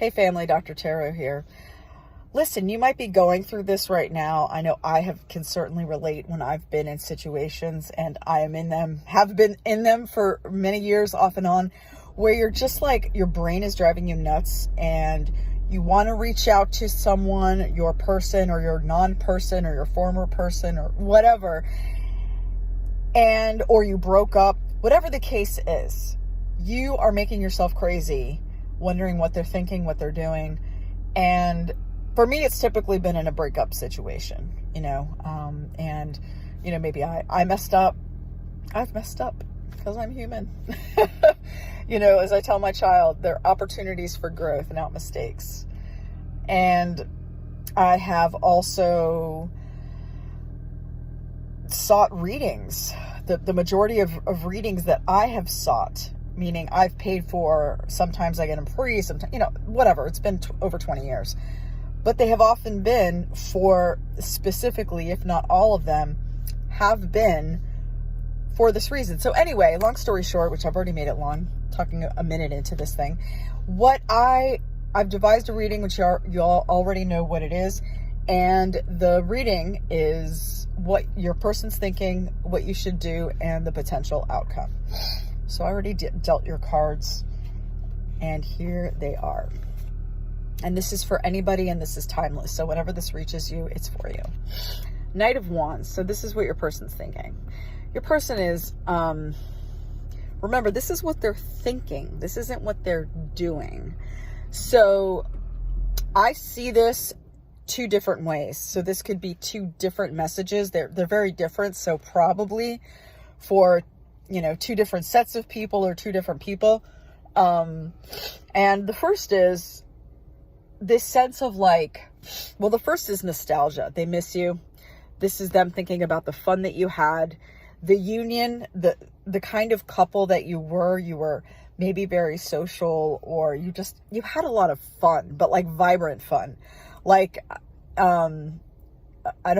Hey family, Dr. Tarot here. Listen, you might be going through this right now. I know can certainly relate when I've been in situations, and I am in them, have been in them for many years off and on, where you're just like, your brain is driving you nuts and you want to reach out to someone, your person or your non-person or your former person or whatever, or you broke up, whatever the case is, you are making yourself crazy, wondering what they're thinking, what they're doing. And for me, it's typically been in a breakup situation, and, maybe I messed up. I've messed up because I'm human. As I tell my child, there are opportunities for growth, not mistakes. And I have also sought readings. The majority of readings that I have sought, meaning I've paid for, sometimes I get them free, sometimes, whatever. It's been over 20 years. But they have often been for specifically, if not all of them, have been for this reason. So anyway, long story short, which I've already made it long, talking a minute into this thing, I've devised a reading, which you all already know what it is. And the reading is what your person's thinking, what you should do, and the potential outcome. So I already dealt your cards, and here they are. And this is for anybody, and this is timeless. So whenever this reaches you, it's for you. Knight of Wands. So this is what your person's thinking. Your person is, remember, this is what they're thinking. This isn't what they're doing. So I see this two different ways. So this could be two different messages. They're very different. So probably for, two different sets of people or two different people. And the first is this sense of the first is nostalgia. They miss you. This is them thinking about the fun that you had, the union, the kind of couple that you were maybe very social, or you had a lot of fun, but vibrant fun. I don't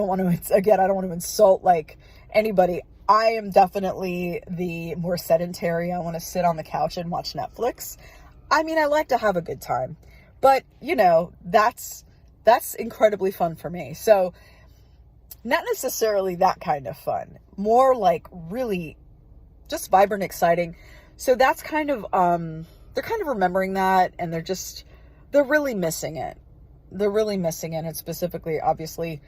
want to insult anybody. I am definitely the more sedentary. I want to sit on the couch and watch Netflix. I like to have a good time, but that's incredibly fun for me. So not necessarily that kind of fun, more really just vibrant, exciting. So that's kind of, they're kind of remembering that, and they're really missing it. They're really missing it. And specifically, obviously,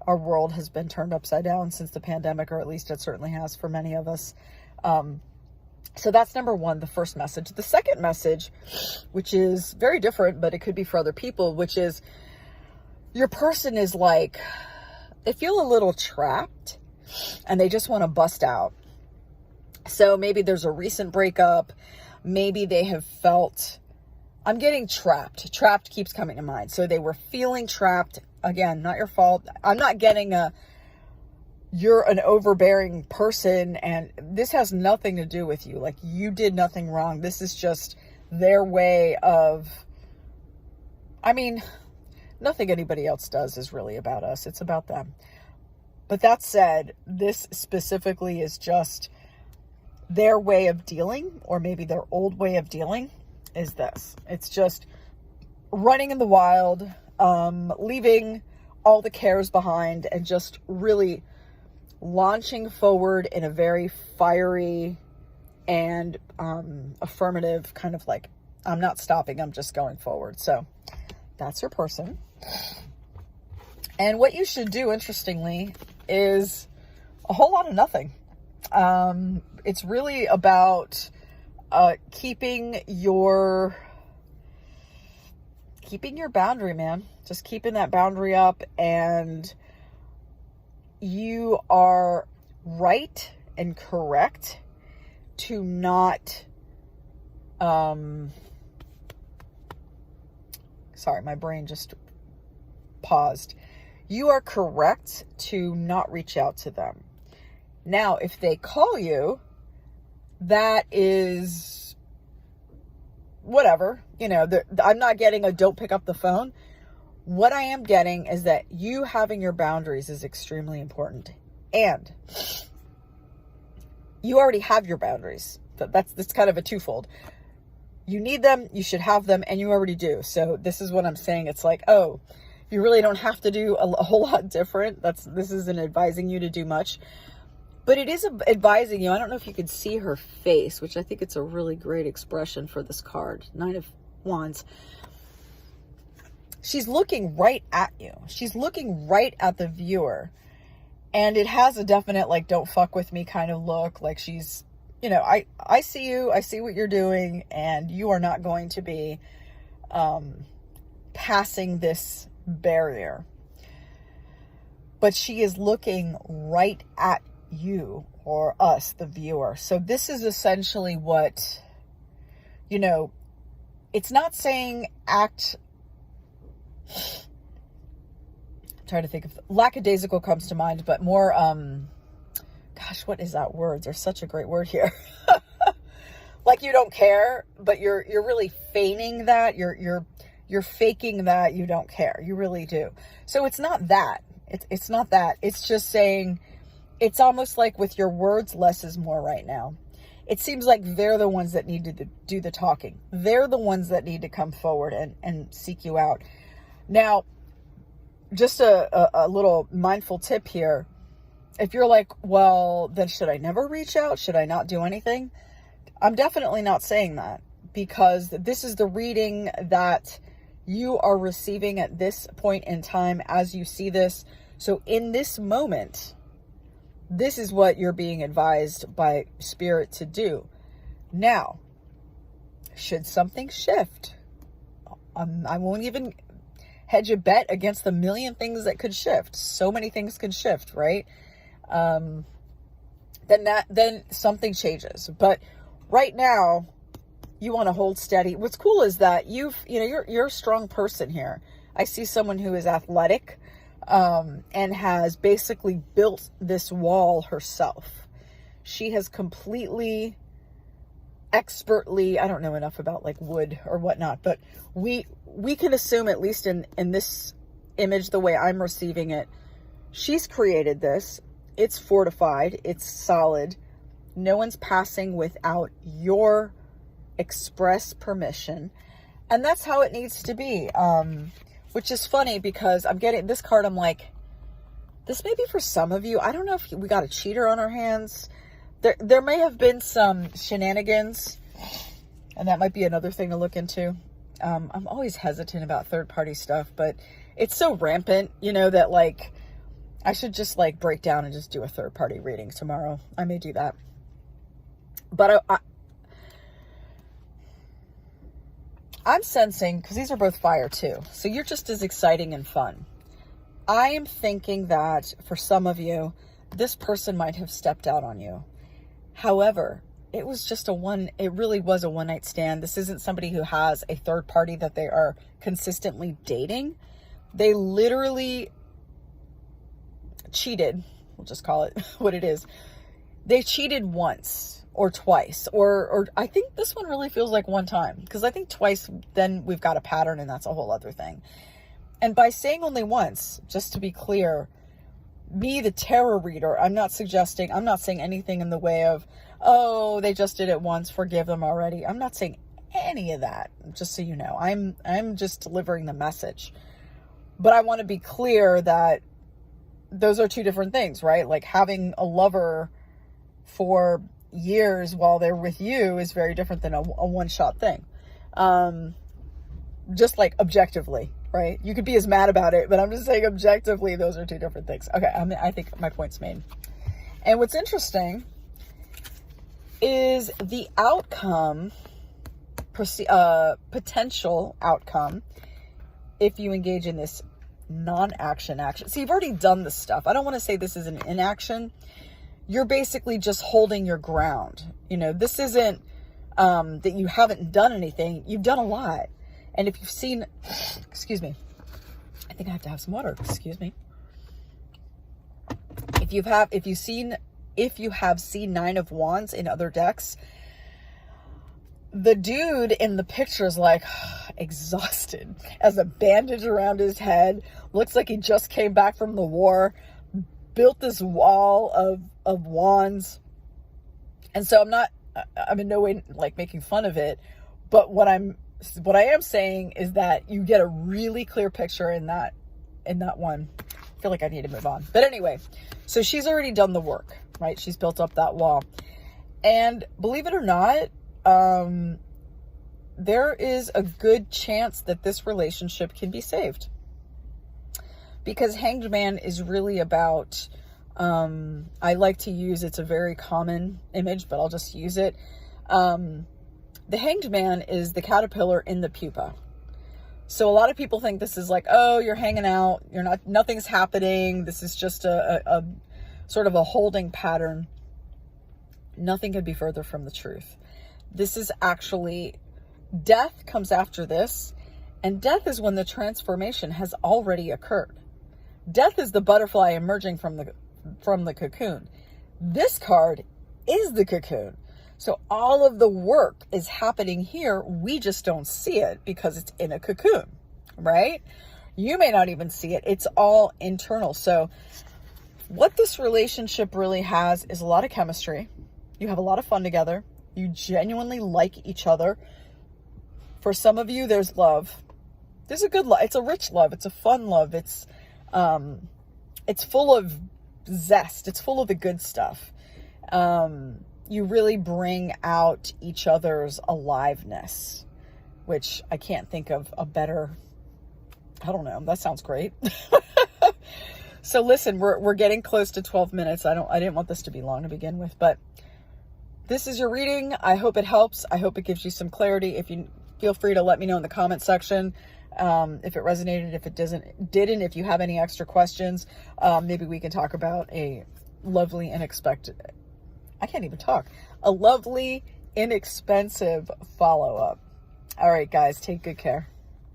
our world has been turned upside down since the pandemic, or at least it certainly has for many of us. So that's number one, the first message. The second message, which is very different, but it could be for other people, which is your person is they feel a little trapped and they just want to bust out. So maybe there's a recent breakup. Maybe they have felt, I'm getting trapped. Trapped keeps coming to mind. So they were feeling trapped. Again, not your fault. I'm not getting you're an overbearing person, and this has nothing to do with you. You did nothing wrong. This is just their way of, nothing anybody else does is really about us. It's about them. But that said, this specifically is just their way of dealing, or maybe their old way of dealing is this. It's just running in the wild, leaving all the cares behind, and just really launching forward in a very fiery and affirmative kind of I'm not stopping, I'm just going forward. So that's your person. And what you should do, interestingly, is a whole lot of nothing. It's really about keeping your boundary, man. Just keeping that boundary up, and you are right and correct to not, sorry, my brain just paused. You are correct to not reach out to them. Now, if they call you, that is whatever, I'm not getting a don't pick up the phone. What I am getting is that you having your boundaries is extremely important. And you already have your boundaries. That's kind of a twofold. you need them, you should have them, and you already do. So this is what I'm saying. It's like, oh, you really don't have to do a whole lot different. This isn't advising you to do much, but it is advising you. I don't know if you can see her face, which I think it's a really great expression for this card. 9 of Wands. She's looking right at you. She's looking right at the viewer. And it has a definite, like, don't fuck with me kind of look. Like she's, you know, I see you, I see what you're doing, and you are not going to be passing this barrier. But she is looking right at you, or us, the viewer. So this is essentially what, you know, it's not saying act, I'm trying to think of, lackadaisical comes to mind, but more, gosh, what is that word? There's such a great word here. Like you don't care, but you're really feigning that. You're faking that you don't care. You really do. So it's not that. It's not that. It's just saying, it's almost like with your words, less is more right now. It seems like they're the ones that need to do the talking. They're the ones that need to come forward and seek you out. Now, just a little mindful tip here. If you're like, well, then should I never reach out? Should I not do anything? I'm definitely not saying that, because this is the reading that you are receiving at this point in time as you see this. So in this moment, this is what you're being advised by Spirit to do. Now, should something shift, I won't even hedge a bet against the million things that could shift. So many things could shift, right? Then something changes. But right now, you want to hold steady. What's cool is that you're a strong person here. I see someone who is athletic, and has basically built this wall herself. She has completely, expertly, I don't know enough about like wood or whatnot, but we can assume, at least in this image, the way I'm receiving it, she's created this. It's fortified. It's solid. No one's passing without your express permission. And that's how it needs to be. Which is funny, because I'm getting this card. I'm like, this may be for some of you. I don't know if we got a cheater on our hands. There may have been some shenanigans, and that might be another thing to look into. I'm always hesitant about third-party stuff, but it's so rampant, that like, I should just like break down and just do a third-party reading tomorrow. I may do that. But I'm sensing, because these are both fire too, so you're just as exciting and fun. I am thinking that for some of you, this person might have stepped out on you. However, it really was a one-night stand. This isn't somebody who has a third party that they are consistently dating. They literally cheated. We'll just call it what it is. They cheated once or twice, or I think this one really feels like one time, because I think twice, then we've got a pattern, and that's a whole other thing. And by saying only once, just to be clear, me, the tarot reader, I'm not saying anything in the way of, oh, they just did it once, forgive them already. I'm not saying any of that, just so you know. I'm just delivering the message. But I want to be clear that those are two different things, right? Like having a lover for years while they're with you is very different than a one-shot thing. Just like objectively, right? You could be as mad about it, but I'm just saying objectively, those are two different things. Okay, I think my point's made. And what's interesting is the outcome, potential outcome, if you engage in this non-action action. So you've already done this stuff. I don't want to say this is an inaction. You're basically just holding your ground. This isn't that you haven't done anything. You've done a lot. And if you've seen, excuse me, I think I have to have some water. Excuse me. If you have seen 9 of Wands in other decks, the dude in the picture is like exhausted, has a bandage around his head, looks like he just came back from the war, built this wall of wands. And so I'm in no way like making fun of it, But what I am saying is that you get a really clear picture in that one. I feel like I need to move on. But anyway, so she's already done the work, right? She's built up that wall. And believe it or not, there is a good chance that this relationship can be saved. Because Hanged Man is really about, I like to use, it's a very common image, but I'll just use it. The Hanged Man is the caterpillar in the pupa. So a lot of people think this is like, oh, you're hanging out, nothing's happening. This is just a sort of a holding pattern. Nothing could be further from the truth. This is actually, death comes after this, and death is when the transformation has already occurred. Death is the butterfly emerging from the cocoon. This card is the cocoon. So all of the work is happening here. We just don't see it because it's in a cocoon, right? You may not even see it. It's all internal. So what this relationship really has is a lot of chemistry. You have a lot of fun together. You genuinely like each other. For some of you, there's love. There's a good love. It's a rich love. It's a fun love. It's full of zest. It's full of the good stuff. You really bring out each other's aliveness, which I can't think of a better, I don't know. That sounds great. So listen, we're getting close to 12 minutes. I didn't want this to be long to begin with, but this is your reading. I hope it helps. I hope it gives you some clarity. If you feel free to let me know in the comment section, if it resonated, if it didn't, if you have any extra questions, maybe we can talk about a lovely, inexpensive follow-up. All right, guys, take good care.